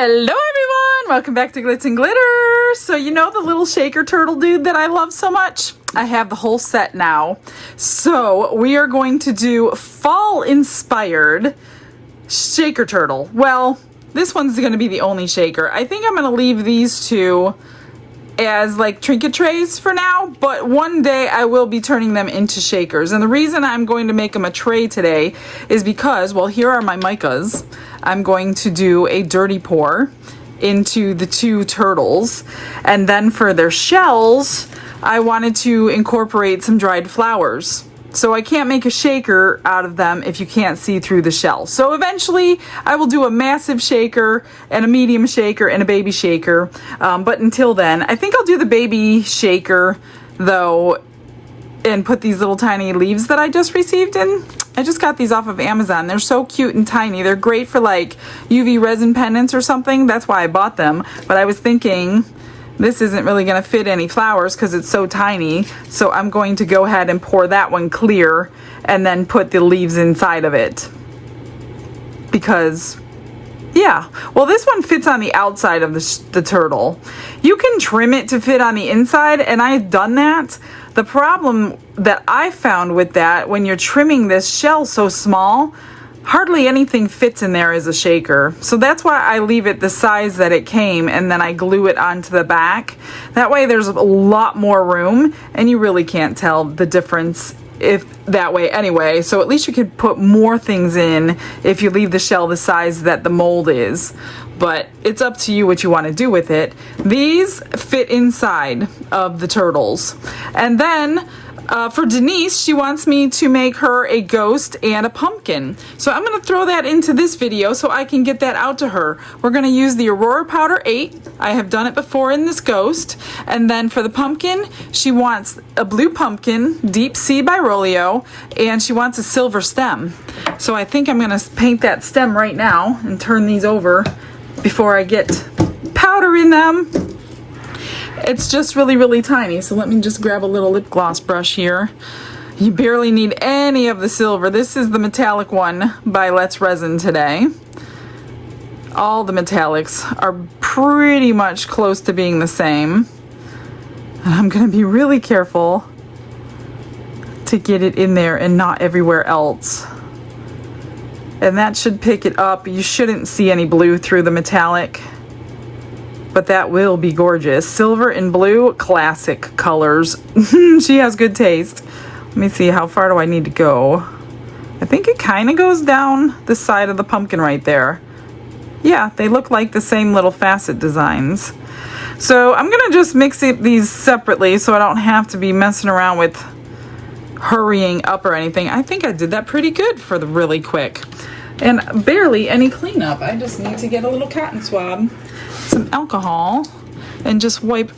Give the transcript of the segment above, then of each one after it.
Hello everyone! Welcome back to Glitz and Glitter! So you know the little shaker turtle dude that I love so much? I have the whole set now. So we are going to do fall inspired shaker turtle. Well, this one's going to be the only shaker. I think I'm going to leave these two as like trinket trays for now, but one day I will be turning them into shakers. And the reason I'm going to make them a tray today is because, well, here are my micas. I'm going to do a dirty pour into the two turtles, and then for their shells I wanted to incorporate some dried flowers. So I can't make a shaker out of them if you can't see through the shell. So eventually I will do a massive shaker and a medium shaker and a baby shaker. But until then, I think I'll do the baby shaker though and put these little tiny leaves that I just received in. I just got these off of Amazon. They're so cute and tiny. They're great for like UV resin pendants or something. That's why I bought them. But I was thinking, this isn't really going to fit any flowers because it's so tiny. So I'm going to go ahead and pour that one clear and then put the leaves inside of it. Because, yeah. Well, this one fits on the outside of the turtle. You can trim it to fit on the inside, and I've done that. The problem that I found with that, when you're trimming this shell so small, hardly anything fits in there as a shaker. So that's why I leave it the size that it came and then I glue it onto the back. That way there's a lot more room and you really can't tell the difference if that way anyway. So at least you could put more things in if you leave the shell the size that the mold is. But it's up to you what you want to do with it. These fit inside of the turtles. And then for Denise, she wants me to make her a ghost and a pumpkin. So I'm going to throw that into this video so I can get that out to her. We're going to use the Aurora Powder 8. I have done it before in this ghost. And then for the pumpkin, she wants a blue pumpkin, Deep Sea by Rolio, and she wants a silver stem. So I think I'm going to paint that stem right now and turn these over before I get powder in them. It's just really, really tiny. So let me just grab a little lip gloss brush here. You barely need any of the silver. This is the metallic one by Let's Resin today. All the metallics are pretty much close to being the same. And I'm going to be really careful to get it in there and not everywhere else. And that should pick it up. You shouldn't see any blue through the metallic. But that will be gorgeous. Silver and blue, classic colors. She has good taste. Let me see, how far do I need to go? I think it kind of goes down the side of the pumpkin right there. Yeah, they look like the same little facet designs. So I'm going to just mix these separately so I don't have to be messing around with hurrying up or anything. I think I did that pretty good for the really quick. And barely any cleanup. I just need to get a little cotton swab, some alcohol, and just wipe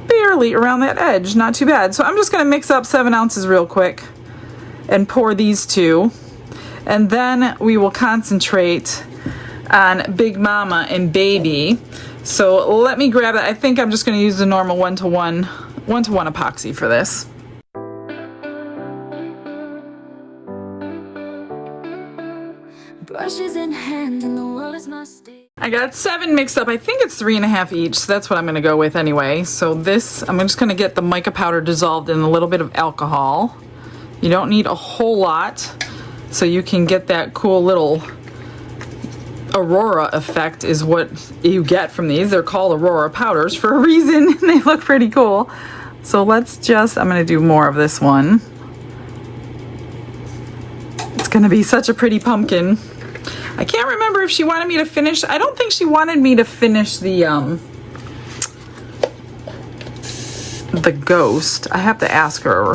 barely around that edge. Not too bad. So I'm just going to mix up 7 ounces real quick and pour these two. And then we will concentrate on Big Mama and Baby. So let me grab it. I think I'm just going to use the normal 1-to-1 epoxy for this. Brushes in hand and the world is my stage. I got 7 mixed up. I think it's 3.5 each, so that's what I'm going to go with anyway. So this, I'm just going to get the mica powder dissolved in a little bit of alcohol. You don't need a whole lot, so you can get that cool little aurora effect is what you get from these. They're called aurora powders for a reason. They look pretty cool. So let's just, I'm going to do more of this one. It's going to be such a pretty pumpkin. I can't remember if she wanted me to finish. I don't think she wanted me to finish the ghost. I have to ask her.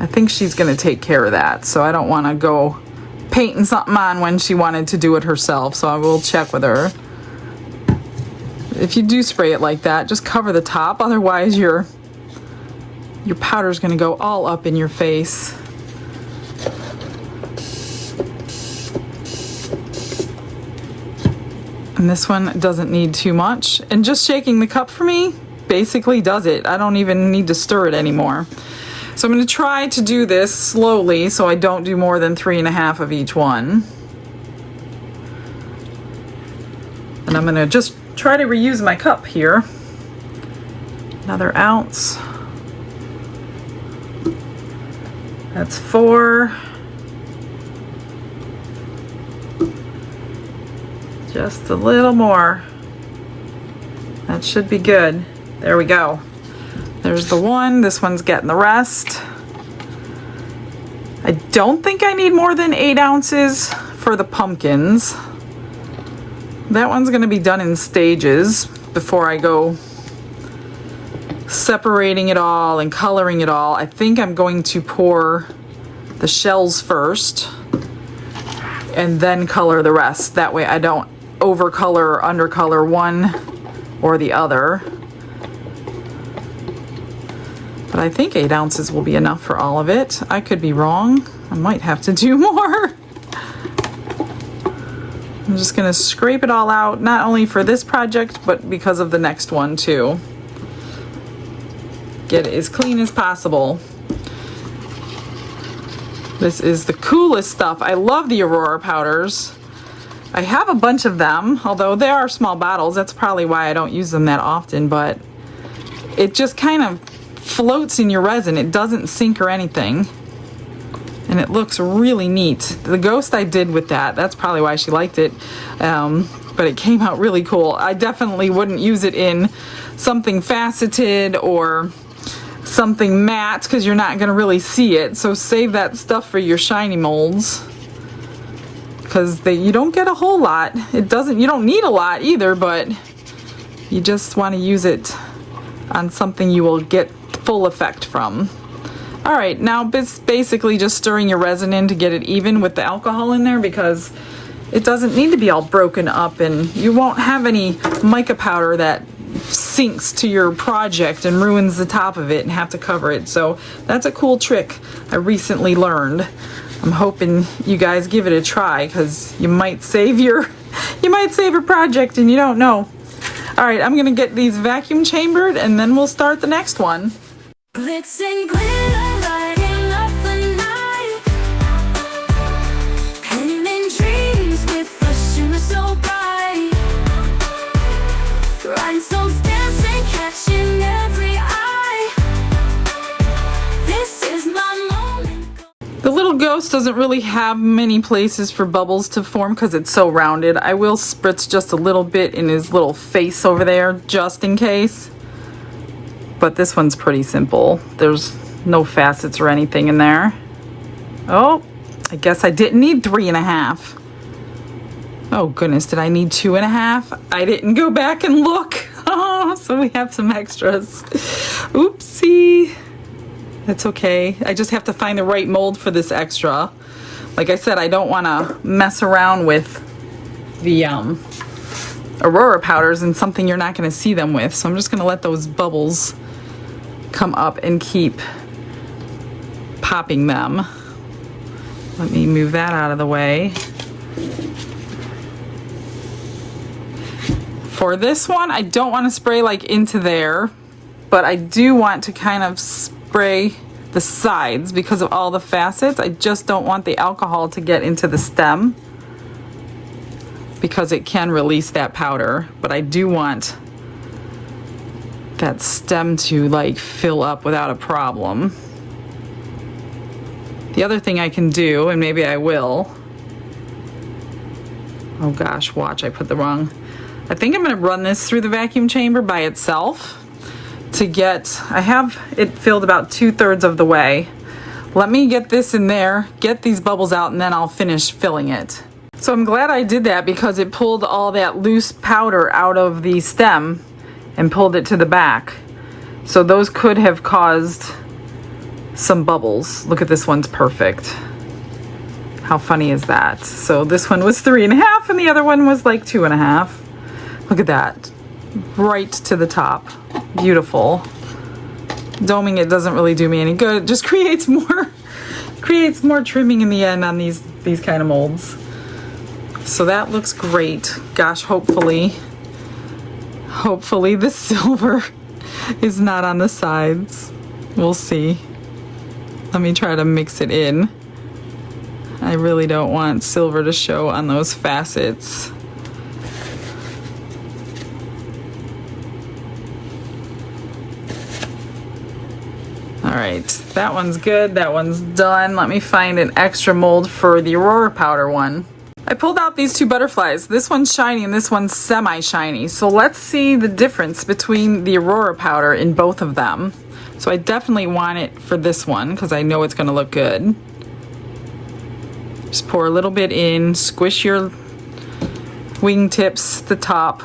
I think she's going to take care of that. So I don't want to go painting something on when she wanted to do it herself. So I will check with her. If you do spray it like that, just cover the top. Otherwise, your powder is going to go all up in your face. And this one doesn't need too much. And just shaking the cup for me basically does it. I don't even need to stir it anymore. So I'm going to try to do this slowly so I don't do more than 3.5 of each one. And I'm gonna just try to reuse my cup here. Another ounce. That's 4. Just a little more. That should be good. There we go. There's the one. This one's getting the rest. I don't think I need more than 8 ounces for the pumpkins. That one's going to be done in stages before I go separating it all and coloring it all. I think I'm going to pour the shells first and then color the rest. That way I don't overcolor or undercolor one or the other. But I think 8 ounces will be enough for all of it. I could be wrong. I might have to do more. I'm just gonna scrape it all out, not only for this project, but because of the next one too. Get it as clean as possible. This is the coolest stuff. I love the Aurora powders. I have a bunch of them, although they are small bottles. That's probably why I don't use them that often, but it just kind of floats in your resin. It doesn't sink or anything. And it looks really neat. The ghost I did with that, that's probably why she liked it. But it came out really cool. I definitely wouldn't use it in something faceted or something matte because you're not going to really see it. So save that stuff for your shiny molds, because you don't get a whole lot. You don't need a lot either, but you just want to use it on something you will get full effect from. All right, now it's basically just stirring your resin in to get it even with the alcohol in there, because it doesn't need to be all broken up, and you won't have any mica powder that sinks to your project and ruins the top of it and have to cover it. So that's a cool trick I recently learned. I'm hoping you guys give it a try, because you might save your project and you don't know. All right, I'm gonna get these vacuum chambered and then we'll start the next one. Glitz and glitter lighting up the night, painting dreams with a shimmer so bright, rhinestones dancing, catching every eye. This is my moment. The little ghost doesn't really have many places for bubbles to form because it's so rounded. I will spritz just a little bit in his little face over there just in case. But this one's pretty simple. There's no facets or anything in there. Oh, I guess I didn't need 3.5. Oh goodness, did I need 2.5? I didn't go back and look. Oh, so we have some extras. Oopsie. That's okay. I just have to find the right mold for this extra. Like I said, I don't want to mess around with the Aurora powders and something you're not going to see them with. So I'm just going to let those bubbles come up and keep popping them. Let me move that out of the way. For this one, I don't want to spray like into there, but I do want to kind of spray the sides because of all the facets. I just don't want the alcohol to get into the stem because it can release that powder, but I do want that stem to like fill up without a problem. The other thing I can do, and maybe I will, oh gosh, watch, I put the wrong, I think I'm going to run this through the vacuum chamber by itself to get, I have it filled about 2/3 of the way. Let me get this in there, get these bubbles out, and then I'll finish filling it. So I'm glad I did that because it pulled all that loose powder out of the stem and pulled it to the back. So those could have caused some bubbles. Look at this one's perfect. How funny is that? So this one was 3.5 and the other one was like 2.5. Look at that. Right to the top. Beautiful. Doming it doesn't really do me any good. It just creates more trimming in the end on these kind of molds. So that looks great. Gosh, hopefully the silver is not on the sides. We'll see. Let me try to mix it in. I really don't want silver to show on those facets. right, that one's good, that one's done. Let me find an extra mold for the Aurora powder one. I pulled out these two butterflies. This one's shiny and this one's semi-shiny. So let's see the difference between the Aurora powder in both of them. So I definitely want it for this one because I know it's going to look good. Just pour a little bit in, squish your wingtips at the top,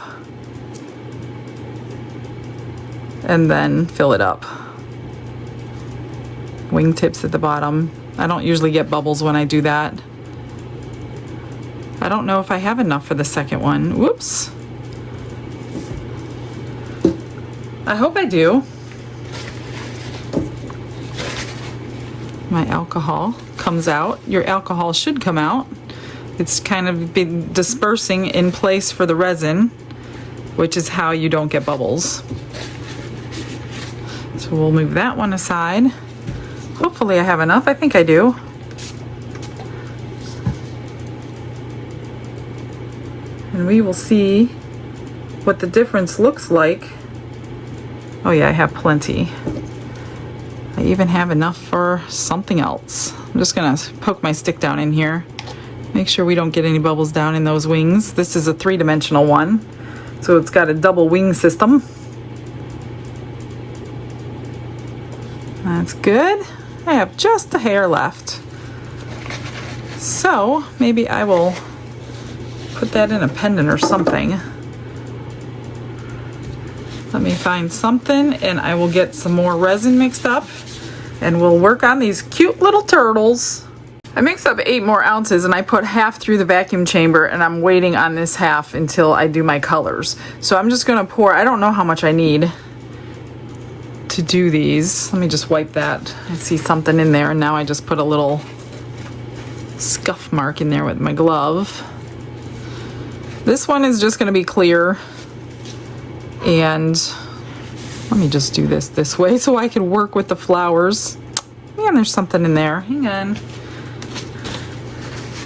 and then fill it up. Wingtips at the bottom. I don't usually get bubbles when I do that. I don't know if I have enough for the second one. Whoops. I hope I do. My alcohol comes out. Your alcohol should come out. It's kind of been dispersing in place for the resin, which is how you don't get bubbles. So we'll move that one aside. Hopefully I have enough. I think I do. And we will see what the difference looks like. Oh yeah, I have plenty. I even have enough for something else. I'm just gonna poke my stick down in here. Make sure we don't get any bubbles down in those wings. This is a 3-dimensional one, so it's got a double wing system. That's good. I have just a hair left. So maybe I will put that in a pendant or something. Let me find something and I will get some more resin mixed up and we'll work on these cute little turtles. I mixed up 8 more ounces and I put half through the vacuum chamber and I'm waiting on this half until I do my colors. So I'm just gonna pour, I don't know how much I need to do these. Let me just wipe that. I see something in there and now I just put a little scuff mark in there with my glove. This one is just going to be clear, and let me just do this way so I can work with the flowers. Man, there's something in there. Hang on.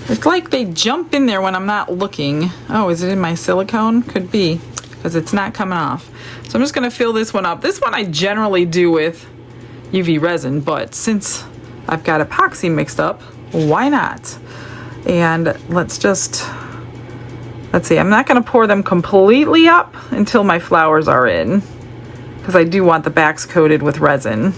It's like they jump in there when I'm not looking. Oh, is it in my silicone? Could be, because it's not coming off. So I'm just going to fill this one up. This one I generally do with UV resin, but since I've got epoxy mixed up, why not? And let's see, I'm not going to pour them completely up until my flowers are in, because I do want the backs coated with resin.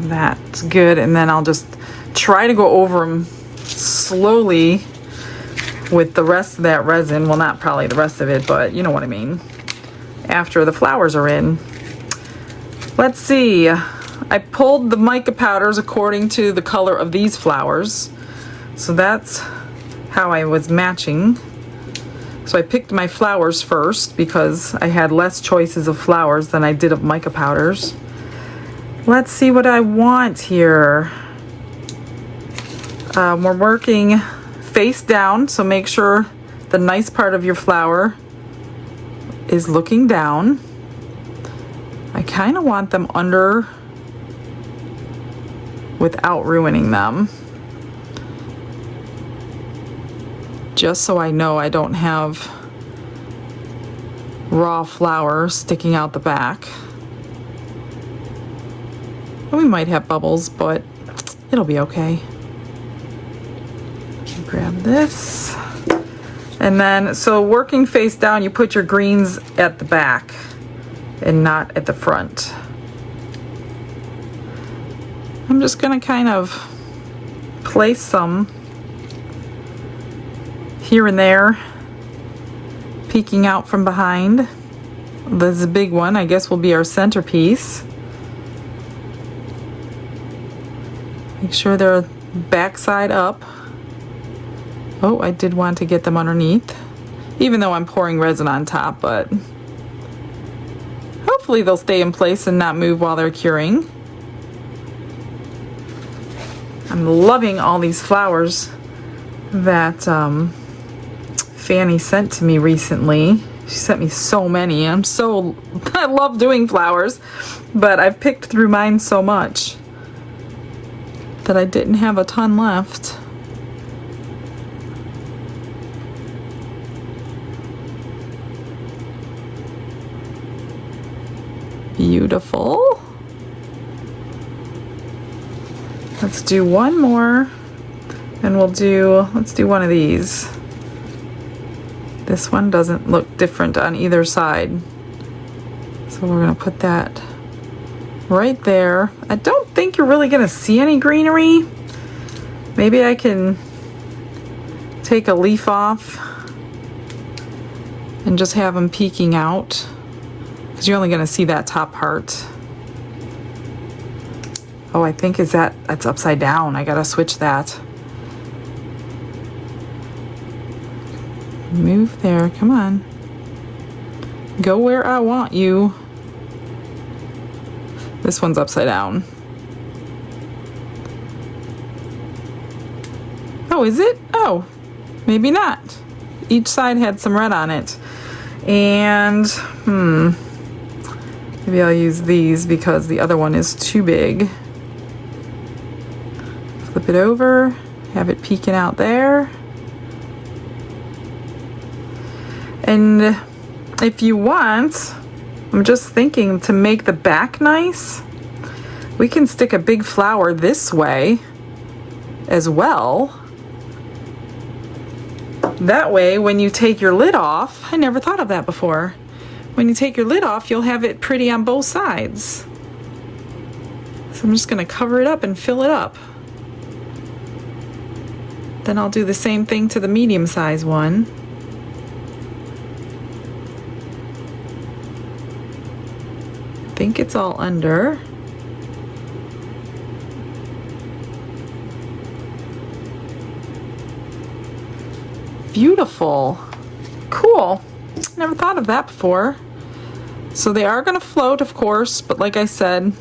That's good, and then I'll just try to go over them slowly with the rest of that resin. Well, not probably the rest of it, but you know what I mean. After the flowers are in. Let's see. I pulled the mica powders according to the color of these flowers. So that's how I was matching. So I picked my flowers first because I had less choices of flowers than I did of mica powders. Let's see what I want here. We're working face down, so make sure the nice part of your flower is looking down. I kind of want them under without ruining them, just so I know I don't have raw flour sticking out the back. We might have bubbles, but it'll be okay. Grab this, and then so working face down, you put your greens at the back and not at the front. I'm just gonna kind of place some here and there, peeking out from behind. This big one, I guess, will be our centerpiece. Make sure they're backside up. Oh, I did want to get them underneath, even though I'm pouring resin on top, but hopefully they'll stay in place and not move while they're curing. I'm loving all these flowers that Fanny sent to me recently. She sent me so many. I love doing flowers, but I've picked through mine so much that I didn't have a ton left. Beautiful. Let's do one more, and let's do one of these. This one doesn't look different on either side. So we're gonna put that right there. I don't think you're really gonna see any greenery. Maybe I can take a leaf off and just have them peeking out, because you're only gonna see that top part. Oh, I think that's upside down. I gotta switch that. Move there, come on. Go where I want you. This one's upside down. Oh, is it? Oh, maybe not. Each side had some red on it. And, maybe I'll use these because the other one is too big. Flip it over, have it peeking out there. And if you want, I'm just thinking to make the back nice, we can stick a big flower this way as well. That way, when you take your lid off, I never thought of that before. When you take your lid off, you'll have it pretty on both sides. So I'm just gonna cover it up and fill it up. Then I'll do the same thing to the medium size one. I think it's all under. Beautiful. Cool. Never thought of that before. So they are going to float, of course, but like I said,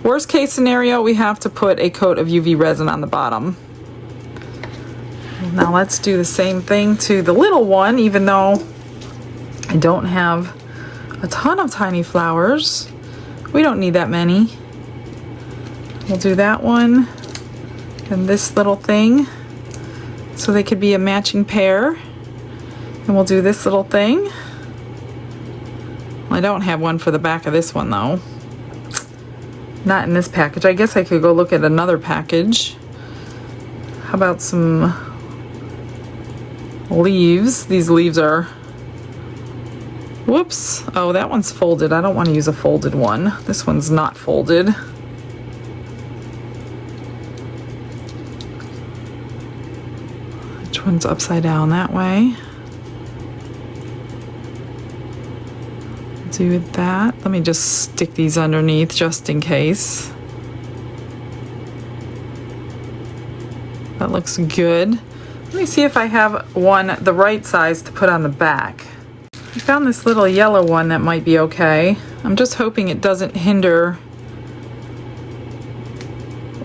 worst case scenario, we have to put a coat of UV resin on the bottom. Now let's do the same thing to the little one, even though I don't have a ton of tiny flowers. We don't need that many. We'll do that one and this little thing, so they could be a matching pair. And we'll do this little thing. Well, I don't have one for the back of this one though. Not in this package. I guess I could go look at another package. How about some leaves? These leaves are, whoops. Oh, that one's folded. I don't want to use a folded one. This one's not folded. Which one's upside down that way? Do that. Let me just stick these underneath just in case. That looks good. Let me see if I have one the right size to put on the back. I found this little yellow one that might be okay. I'm just hoping it doesn't hinder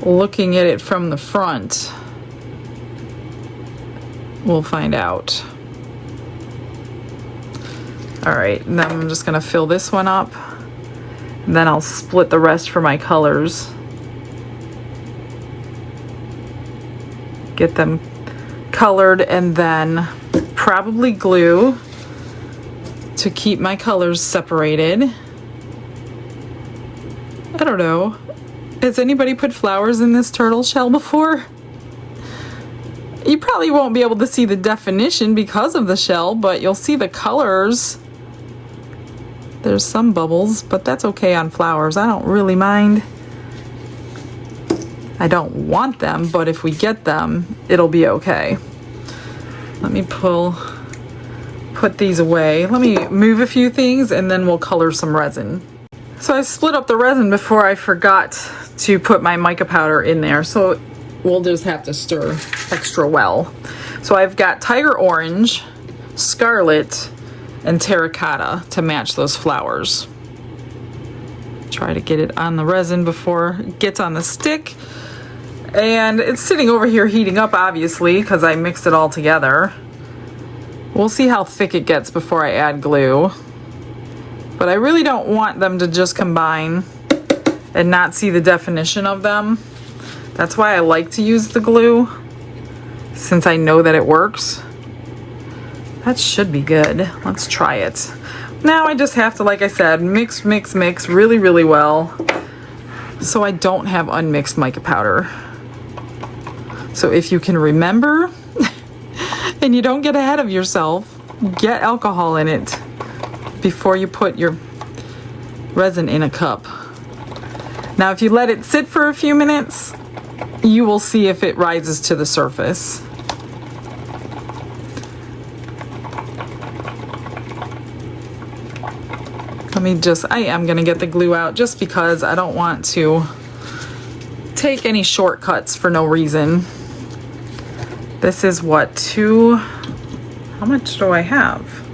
looking at it from the front. We'll find out. All right, and then I'm just gonna fill this one up, and then I'll split the rest for my colors. Get them colored and then probably glue to keep my colors separated. I don't know. Has anybody put flowers in this turtle shell before? You probably won't be able to see the definition because of the shell, but you'll see the colors. There's some bubbles, but that's okay on flowers. I don't really mind. I don't want them, but if we get them, it'll be okay. Let me put these away. Let me move a few things and then we'll color some resin. So I split up the resin before I forgot to put my mica powder in there, so we'll just have to stir extra well. So I've got tiger orange, scarlet, and terracotta to match those flowers. Try to get it on the resin before it gets on the stick. And it's sitting over here heating up, obviously, because I mixed it all together. We'll see how thick it gets before I add glue. But I really don't want them to just combine and not see the definition of them. That's why I like to use the glue, since I know that it works. That should be good. Let's try it. Now I just have to, like I said, mix really, really well so I don't have unmixed mica powder. So if you can remember and you don't get ahead of yourself, get alcohol in it before you put your resin in a cup. Now if you let it sit for a few minutes, you will see if it rises to the surface. I am gonna get the glue out just because I don't want to take any shortcuts for no reason. This is what, how much do I have?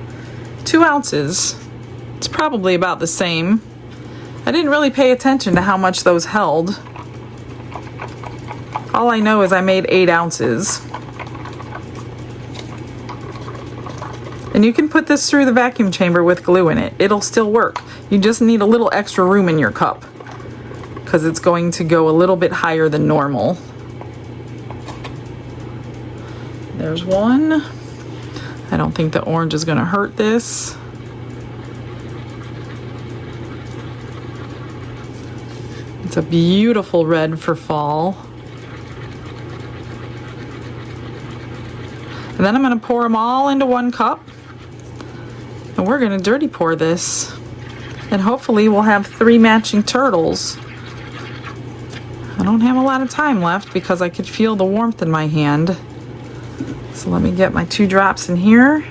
2 ounces. It's probably about the same. I didn't really pay attention to how much those held. All I know is I made 8 ounces. And you can put this through the vacuum chamber with glue in it. It'll still work. You just need a little extra room in your cup because it's going to go a little bit higher than normal. There's one. I don't think the orange is going to hurt this. It's a beautiful red for fall. And then I'm going to pour them all into 1 cup. And we're going to dirty pour this. And hopefully we'll have 3 matching turtles. I don't have a lot of time left because I could feel the warmth in my hand. So let me get my 2 drops in here.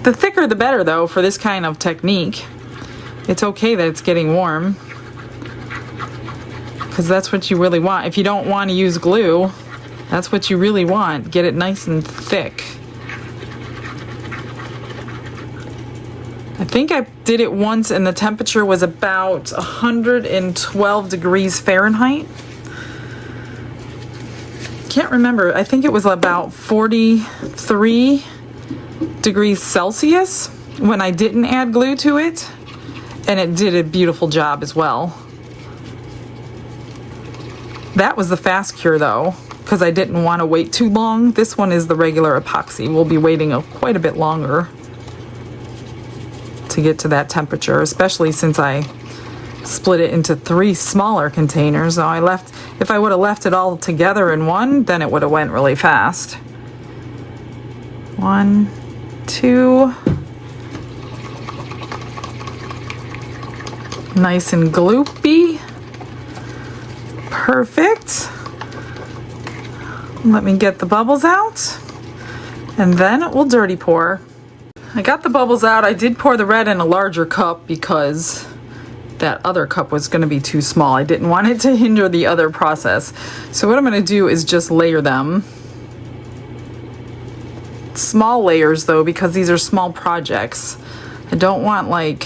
The thicker the better though for this kind of technique. It's okay that it's getting warm, because that's what you really want. If you don't want to use glue, that's what you really want. Get it nice and thick. I think I did it once and the temperature was about 112 degrees Fahrenheit. Can't remember. I think it was about 43 degrees Celsius when I didn't add glue to it. And it did a beautiful job as well. That was the fast cure though, because I didn't want to wait too long. This one is the regular epoxy. We'll be waiting quite a bit longer to get to that temperature, especially since I split it into 3 smaller containers. Now if I would have left it all together in one, then it would have went really fast. 1, 2. Nice and gloopy. Perfect. Let me get the bubbles out and then we'll dirty pour. I got the bubbles out. I did pour the red in a larger cup because that other cup was going to be too small. I didn't want it to hinder the other process. So what I'm going to do is just layer them. Small layers though, because these are small projects. I don't want like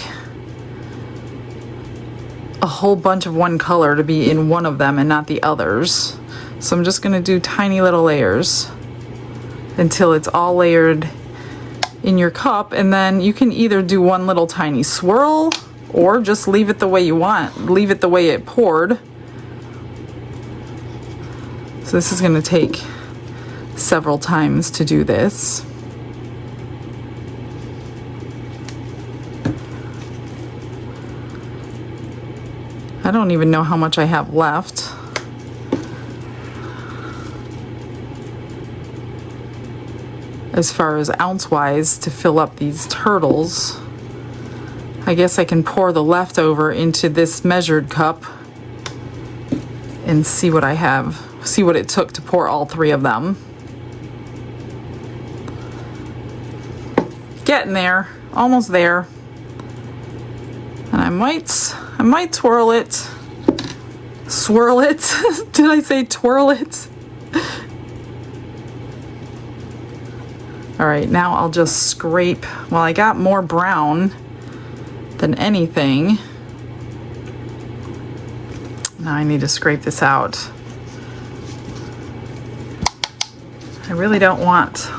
a whole bunch of one color to be in one of them and not the others. So I'm just going to do tiny little layers until it's all layered in your cup, and then you can either do one little tiny swirl or just leave it the way you want. Leave it the way it poured. So this is going to take several times to do this. I don't even know how much I have left. As far as ounce-wise to fill up these turtles. I guess I can pour the leftover into this measured cup and see what I have. See what it took to pour all 3 of them. Getting there. Almost there. And I might twirl it. Swirl it. Did I say twirl it? All right, now I'll just scrape. Well, I got more brown than anything. Now I need to scrape this out. I really don't want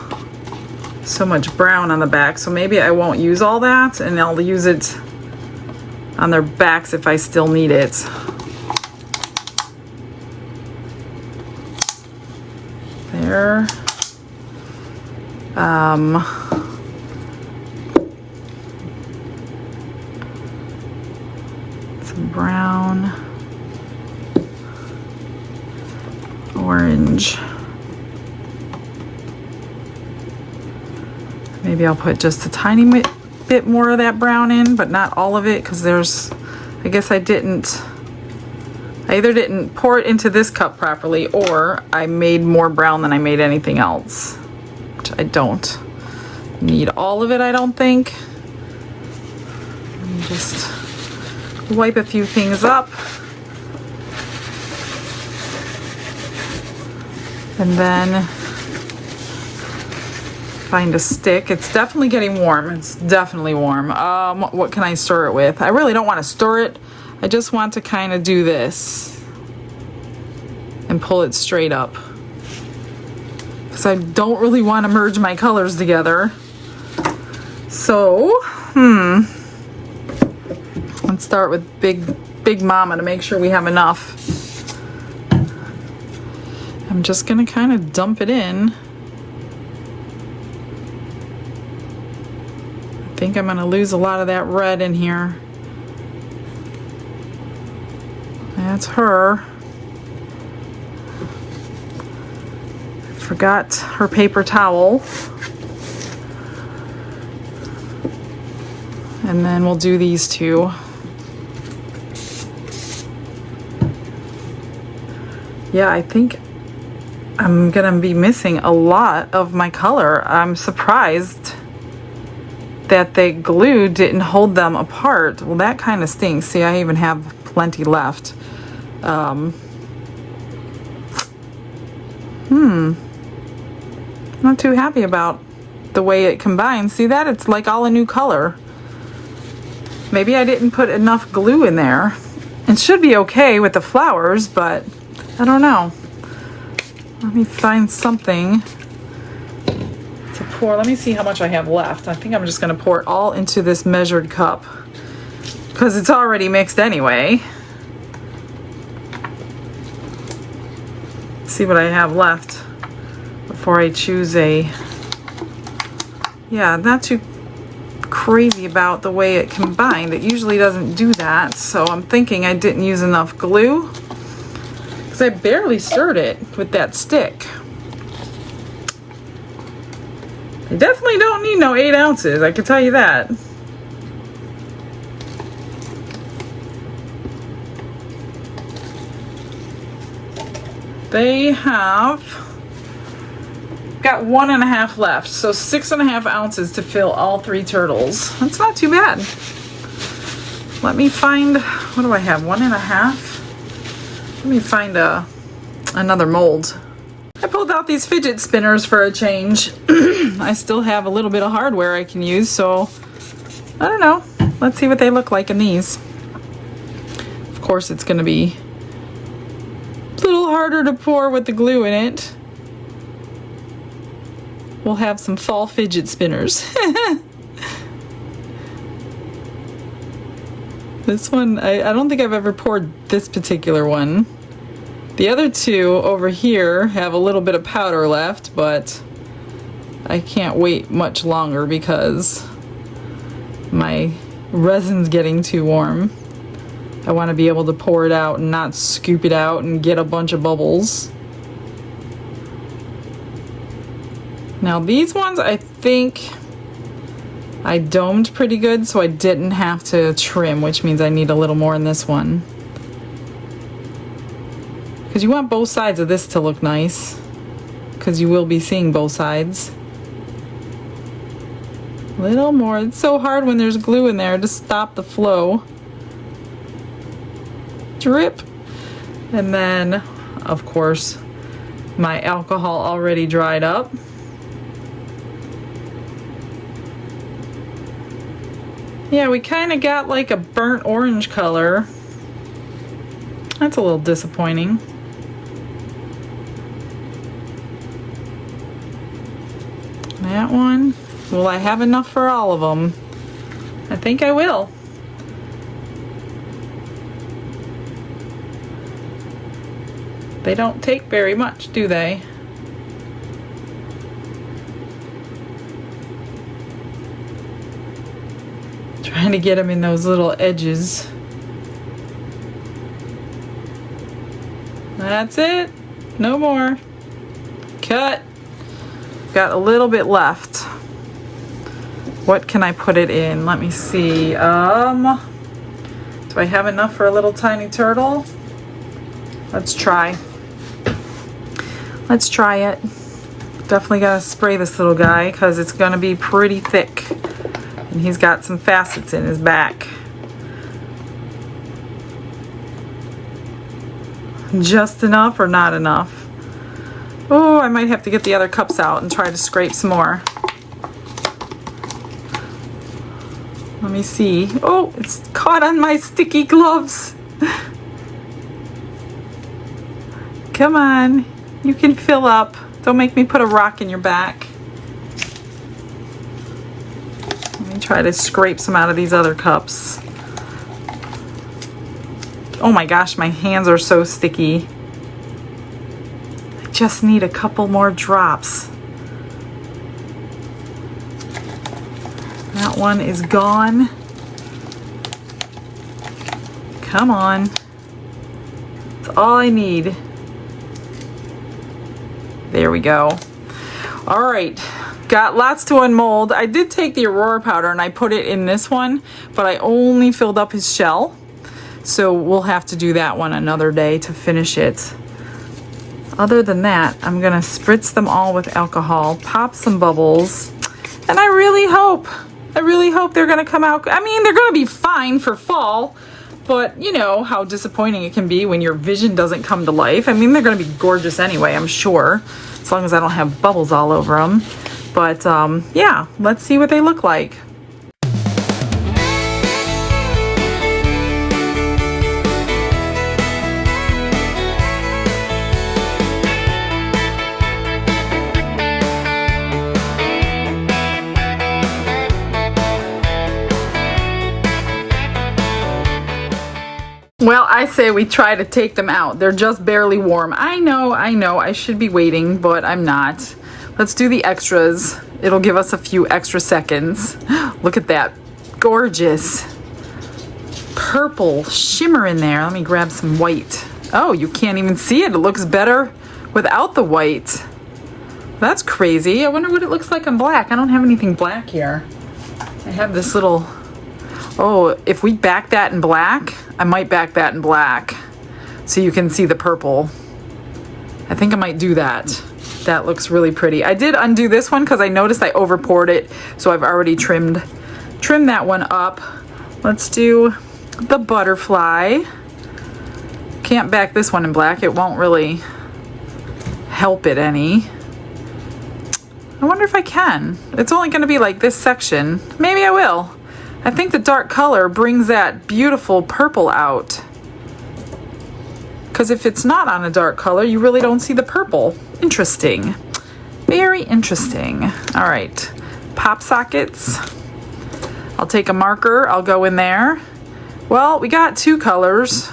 so much brown on the back, so maybe I won't use all that and I'll use it on their backs if I still need it. There. brown, orange. Maybe I'll put just a tiny bit more of that brown in, but not all of it, because there's, I guess I either didn't pour it into this cup properly, or I made more brown than I made anything else, which I don't need all of it, I don't think. Let me just wipe a few things up. And then find a stick. It's definitely getting warm. It's definitely warm. What can I stir it with? I really don't want to stir it. I just want to kind of do this and pull it straight up, because I don't really want to merge my colors together. So, let's start with Big Mama to make sure we have enough. I'm just gonna kind of dump it in. I think I'm gonna lose a lot of that red in here. That's her. Forgot her paper towel. And then we'll do these two. Yeah, I think I'm gonna be missing a lot of my color. I'm surprised that the glue didn't hold them apart. Well, that kind of stinks. See, I even have plenty left. Not too happy about the way it combines. See that? It's like all a new color. Maybe I didn't put enough glue in there. It should be okay with the flowers, but I don't know. Let me find something to pour. Let me see how much I have left. I think I'm just going to pour it all into this measured cup, because it's already mixed anyway. See what I have left before I choose a... Yeah, not too crazy about the way it combined. It usually doesn't do that, so I'm thinking I didn't use enough glue, because I barely stirred it with that stick. I definitely don't need no 8 ounces, I can tell you that. They have got 1.5 left, so 6.5 ounces to fill all 3 turtles. That's not too bad. Let me find, what do I have, 1.5? Let me find another mold. I pulled out these fidget spinners for a change. I still have a little bit of hardware I can use, so I don't know. Let's see what they look like in these. Of course, it's going to be a little harder to pour with the glue in it. We'll have some fall fidget spinners. This one, I don't think I've ever poured this particular one. The other two over here have a little bit of powder left, but I can't wait much longer because my resin's getting too warm. I want to be able to pour it out and not scoop it out and get a bunch of bubbles. Now these ones, I think I domed pretty good, so I didn't have to trim, which means I need a little more in this one. Because you want both sides of this to look nice, because you will be seeing both sides. A little more. It's so hard when there's glue in there to stop the flow. Drip. And then, of course, my alcohol already dried up. Yeah, we kind of got like a burnt orange color. That's a little disappointing. That one. Will I have enough for all of them? I think I will. They don't take very much, do they? Trying to get them in those little edges. That's it. No more. Cut. Got a little bit left. What can I put it in? Let me see. Do I have enough for a little tiny turtle? Let's try. Let's try it. Definitely gotta spray this little guy because it's gonna be pretty thick. And he's got some facets in his back. Just enough or not enough? Oh, I might have to get the other cups out and try to scrape some more. Let me see. Oh, it's caught on my sticky gloves. Come on, you can fill up. Don't make me put a rock in your back. Let me try to scrape some out of these other cups. Oh my gosh, my hands are so sticky. I just need a couple more drops. That one is gone. Come on. That's all I need. There we go. All right, got lots to unmold. I did take the Aurora powder and I put it in this one, but I only filled up his shell. So we'll have to do that one another day to finish it. Other than that, I'm gonna spritz them all with alcohol, pop some bubbles, and I really hope they're gonna come out. I mean, they're gonna be fine for fall, but you know how disappointing it can be when your vision doesn't come to life. I mean, they're gonna be gorgeous anyway, I'm sure, as long as I don't have bubbles all over them. But yeah, let's see what they look like. Well, I say we try to take them out. They're just barely warm. I know, I should be waiting, but I'm not. Let's do the extras. It'll give us a few extra seconds. Look at that gorgeous purple shimmer in there. Let me grab some white. Oh, you can't even see it. It looks better without the white. That's crazy. I wonder what it looks like on black. I don't have anything black here. I have this little... Oh, if we back that in black, I might back that in black so you can see the purple. I think I might do that. That looks really pretty. I did undo this one because I noticed I over poured it, so I've already trimmed that one up. Let's do the butterfly. Can't back this one in black. It won't really help it any. I wonder if I can. It's only going to be like this section. Maybe I will. I think the dark color brings that beautiful purple out. Because if it's not on a dark color, you really don't see the purple. Interesting. Very interesting. All right, pop sockets. I'll take a marker, I'll go in there. Well, we got two colors.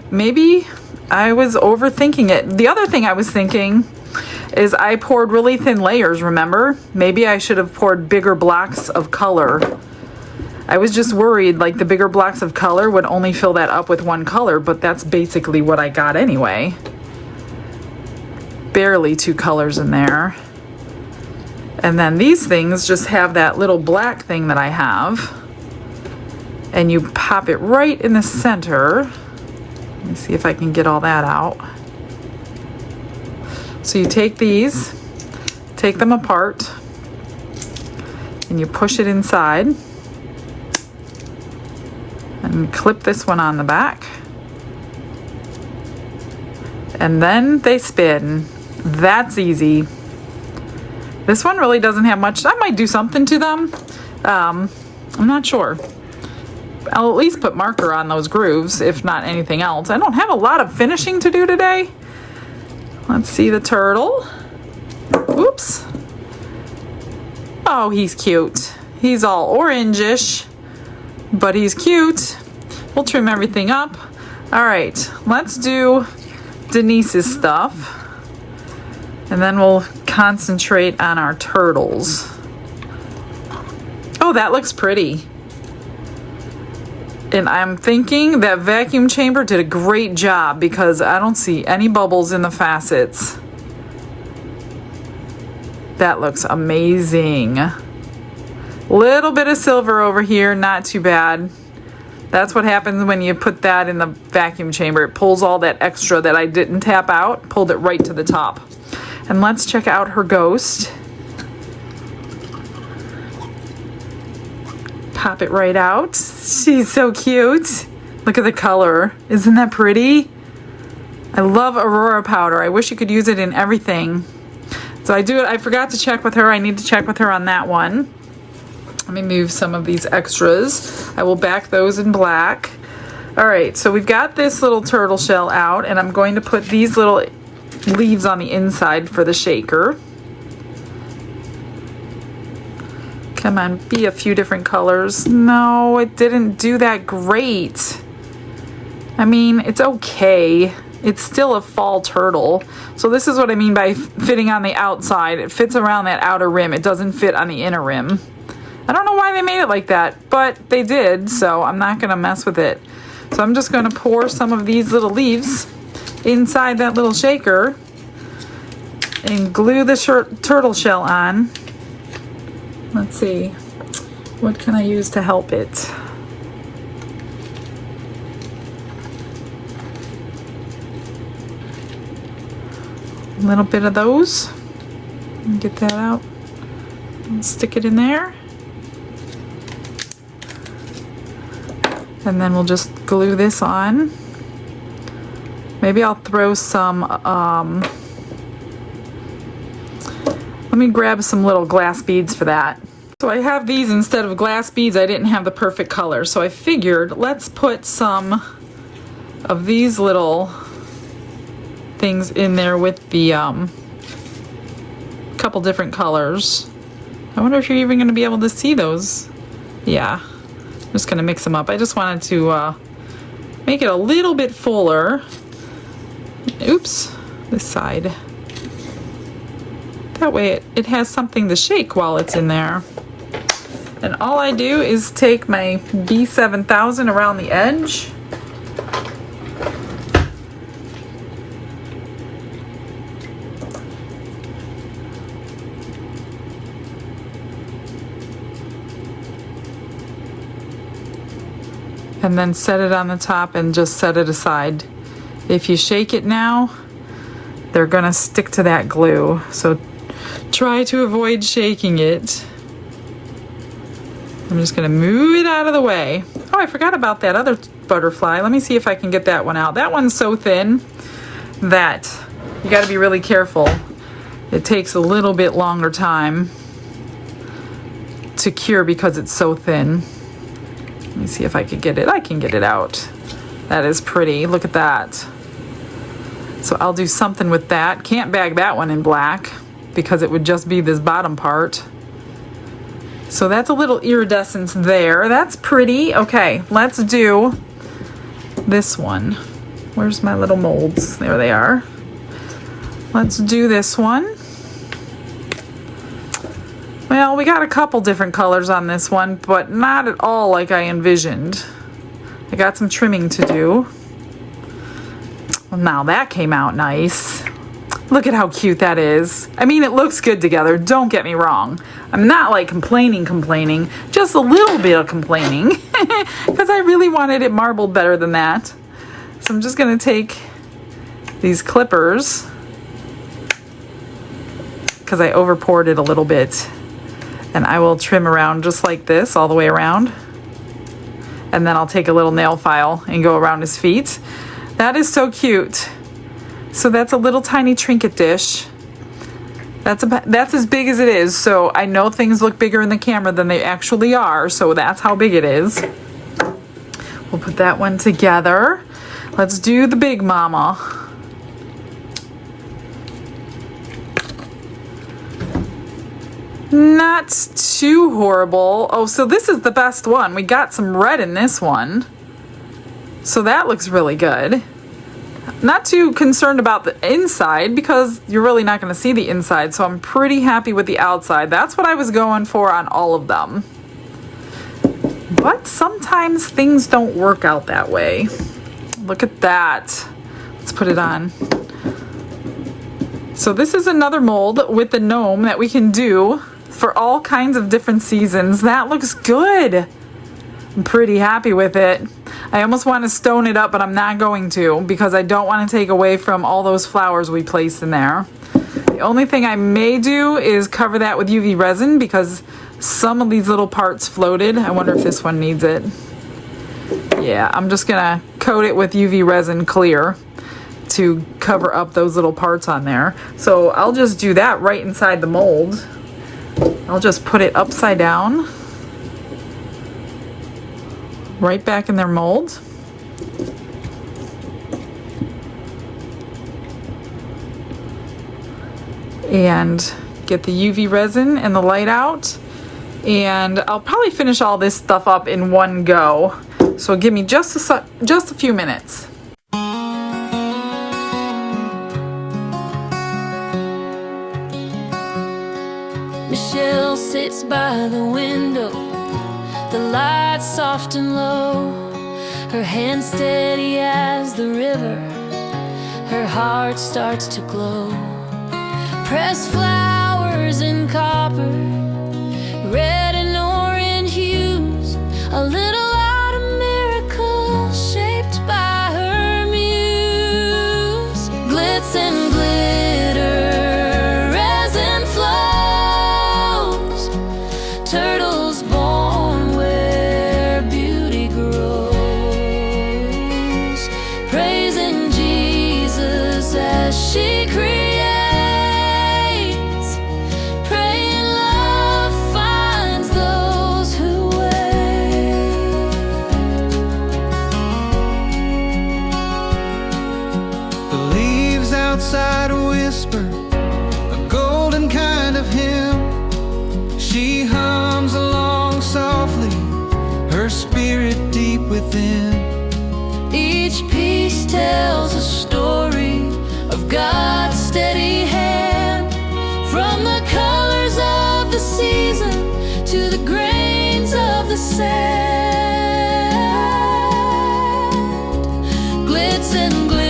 Maybe I was overthinking it. The other thing I was thinking is I poured really thin layers, remember? Maybe I should have poured bigger blocks of color. I was just worried like the bigger blocks of color would only fill that up with one color, but that's basically what I got anyway. Barely two colors in there. And then these things just have that little black thing that I have. And you pop it right in the center. Let me see if I can get all that out. So you take these, take them apart, and you push it inside. And clip this one on the back. And then they spin. That's easy. This one really doesn't have much. I might do something to them. I'm not sure. I'll at least put marker on those grooves, if not anything else. I don't have a lot of finishing to do today. Let's see the turtle. Oops. Oh, he's cute. He's all orangish, but he's cute. We'll trim everything up. All right, let's do Denise's stuff. And then we'll concentrate on our turtles. Oh, that looks pretty. And I'm thinking that vacuum chamber did a great job because I don't see any bubbles in the facets. That looks amazing. Little bit of silver over here, not too bad. That's what happens when you put that in the vacuum chamber. It pulls all that extra that I didn't tap out, pulled it right to the top. And let's check out her ghost. Pop it right out. She's so cute. Look at the color. Isn't that pretty? I love Aurora powder. I wish you could use it in everything. So I forgot to check with her. I need to check with her on that one. Let me move some of these extras. I will back those in black. All right, so we've got this little turtle shell out, and I'm going to put these little leaves on the inside for the shaker. Come on, be a few different colors. No, it didn't do that great. I mean, it's okay. It's still a fall turtle. So this is what I mean by fitting on the outside. It fits around that outer rim. It doesn't fit on the inner rim. I don't know why they made it like that, but they did, so I'm not gonna mess with it. So I'm just gonna pour some of these little leaves inside that little shaker and glue the turtle shell on. Let's see, what can I use to help it? A little bit of those. Get that out and stick it in there. And then we'll just glue this on. Maybe I'll throw some, let me grab some little glass beads for that. So I have these instead of glass beads. I didn't have the perfect color. So I figured let's put some of these little things in there with the couple different colors. I wonder if you're even going to be able to see those. Yeah, I'm just going to mix them up. I just wanted to make it a little bit fuller. Oops, this side. That way it has something to shake while it's in there. And all I do is take my B7000 around the edge. And then set it on the top and just set it aside. If you shake it now, they're gonna stick to that glue. So try to avoid shaking it. I'm just gonna move it out of the way. Oh, I forgot about that other butterfly. Let me see if I can get that one out. That one's so thin that you gotta be really careful. It takes a little bit longer time to cure because it's so thin. Let me see if I could get it. I can get it out. That is pretty. Look at that. So I'll do something with that. Can't bag that one in black because it would just be this bottom part. So that's a little iridescence there. That's pretty. Okay, let's do this one. Where's my little molds? There they are. Let's do this one. Well, we got a couple different colors on this one, but not at all like I envisioned. I got some trimming to do. Well, now that came out nice. Look at how cute that is. I mean, it looks good together, don't get me wrong. I'm not like complaining, just a little bit of complaining because I really wanted it marbled better than that. So I'm just gonna take these clippers because I over poured it a little bit, and I will trim around just like this all the way around. And then I'll take a little nail file and go around his feet. That is so cute. So that's a little tiny trinket dish. That's as big as it is. So I know things look bigger in the camera than they actually are. So that's how big it is. We'll put that one together. Let's do the big mama. Not too horrible. Oh, so this is the best one. We got some red in this one. So that looks really good. Not too concerned about the inside because you're really not going to see the inside. So I'm pretty happy with the outside. That's what I was going for on all of them. But sometimes things don't work out that way. Look at that. Let's put it on. So this is another mold with the gnome that we can do for all kinds of different seasons. That looks good. I'm pretty happy with it. I almost want to stone it up, but I'm not going to because I don't want to take away from all those flowers we placed in there. The only thing I may do is cover that with UV resin because some of these little parts floated. I wonder if this one needs it. Yeah, I'm just gonna coat it with UV resin clear to cover up those little parts on there. So I'll just do that right inside the mold. I'll just put it upside down, right back in their mold. And get the UV resin and the light out. And I'll probably finish all this stuff up in one go. So give me just a few minutes. Michelle sits by the window, the lights soft and low, her hand steady as the river, her heart starts to glow. Pressed flowers in copper, red and orange hues, a little art of miracle shaped by her muse. Glitz and glitter, resin flows, turtles born where beauty grows, praising Jesus as she creates. Outside whisper a golden kind of hymn. She hums along softly, her spirit deep within. Each piece tells a story of God's steady hand, from the colors of the season to the grains of the sand. Glitz and glitter,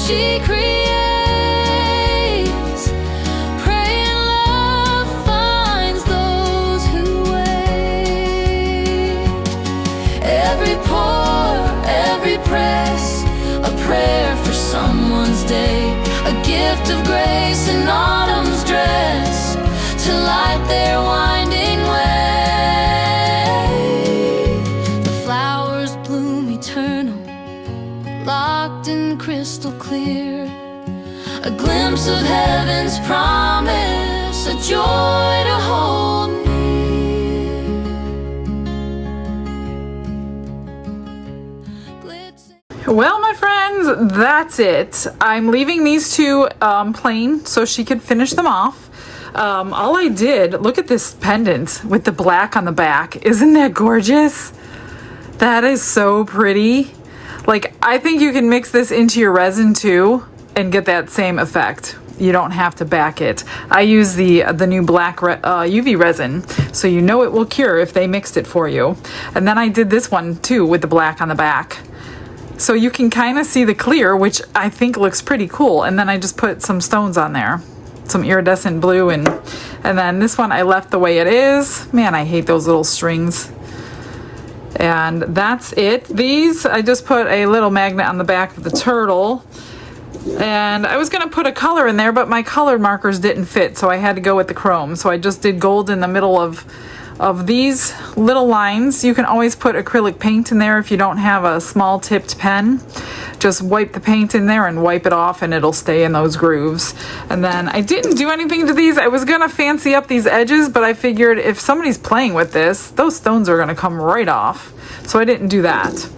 she creates. Praying love finds those who wait. Every pore, every press, a prayer for someone's day, a gift of grace in autumn's dress to light their winding way. The flowers bloom eternal, locked in crystal clear, a glimpse of heaven's promise, a joy to hold near. Well, my friends, that's it. I'm leaving these two plain so she could finish them off. All I did, look at this pendant with the black on the back. Isn't that gorgeous? That is so pretty. Like, I think you can mix this into your resin too and get that same effect. You don't have to back it. I use the new black UV resin, so you know it will cure if they mixed it for you. And then I did this one too with the black on the back. So you can kind of see the clear, which I think looks pretty cool. And then I just put some stones on there, some iridescent blue, and then this one I left the way it is. Man, I hate those little strings. And that's it. These, I just put a little magnet on the back of the turtle. And I was going to put a color in there, but my color markers didn't fit, so I had to go with the chrome. So I just did gold in the middle of these little lines. You can always put acrylic paint in there if you don't have a small tipped pen. Just wipe the paint in there and wipe it off and it'll stay in those grooves. And then I didn't do anything to these. I was going to fancy up these edges, but I figured if somebody's playing with this, those stones are going to come right off. So I didn't do that.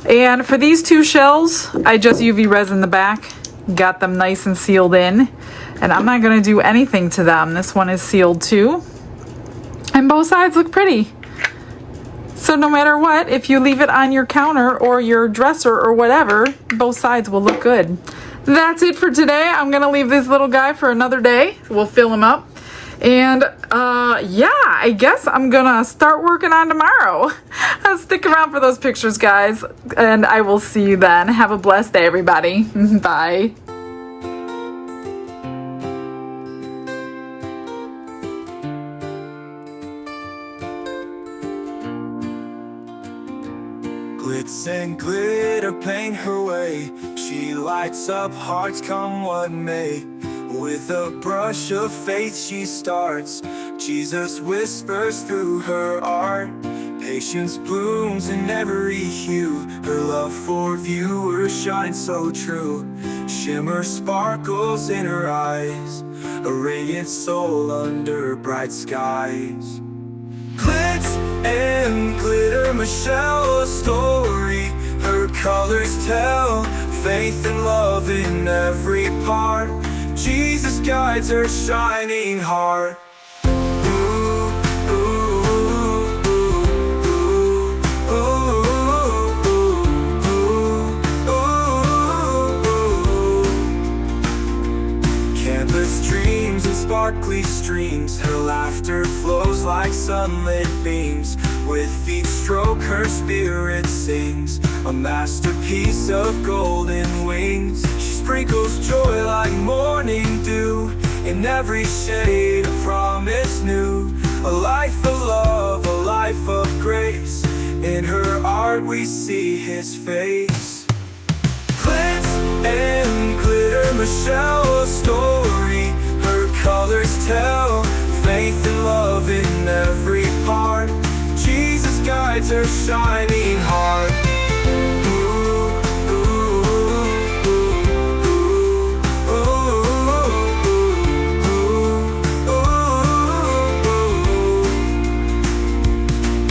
And for these two shells, I just UV resin the back, got them nice and sealed in. And I'm not going to do anything to them. This one is sealed too. And both sides look pretty. So no matter what, if you leave it on your counter or your dresser or whatever, both sides will look good. That's it for today. I'm gonna leave this little guy for another day. We'll fill him up. And yeah, I guess I'm gonna start working on tomorrow. Stick around for those pictures, guys, and I will see you then. Have a blessed day, everybody. Bye. Glitz and glitter paint her way. She lights up hearts come what may. With a brush of faith she starts. Jesus whispers through her art. Patience blooms in every hue. Her love for viewers shines so true. Shimmer sparkles in her eyes. A radiant soul under bright skies. Glitz and glitter, Michelle, a story. Her colors tell faith and love in every part. Jesus guides her shining heart. Ooh, ooh, ooh, ooh, ooh, ooh. Canvas dreams and sparkly streams. Her laughter flows like sunlit beams. With each stroke her spirit sings, a masterpiece of golden wings. She sprinkles joy like morning dew, in every shade a promise new. A life of love, a life of grace. In her art we see his face. Glitz and glitter, Michelle, a story. Her colors tell faith and love in every part. Jesus guides her shining heart.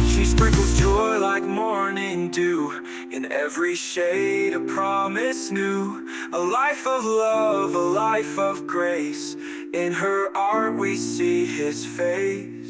She sprinkles joy like morning dew, in every shade a promise new. A life of love, a life of grace. In her art we see his face.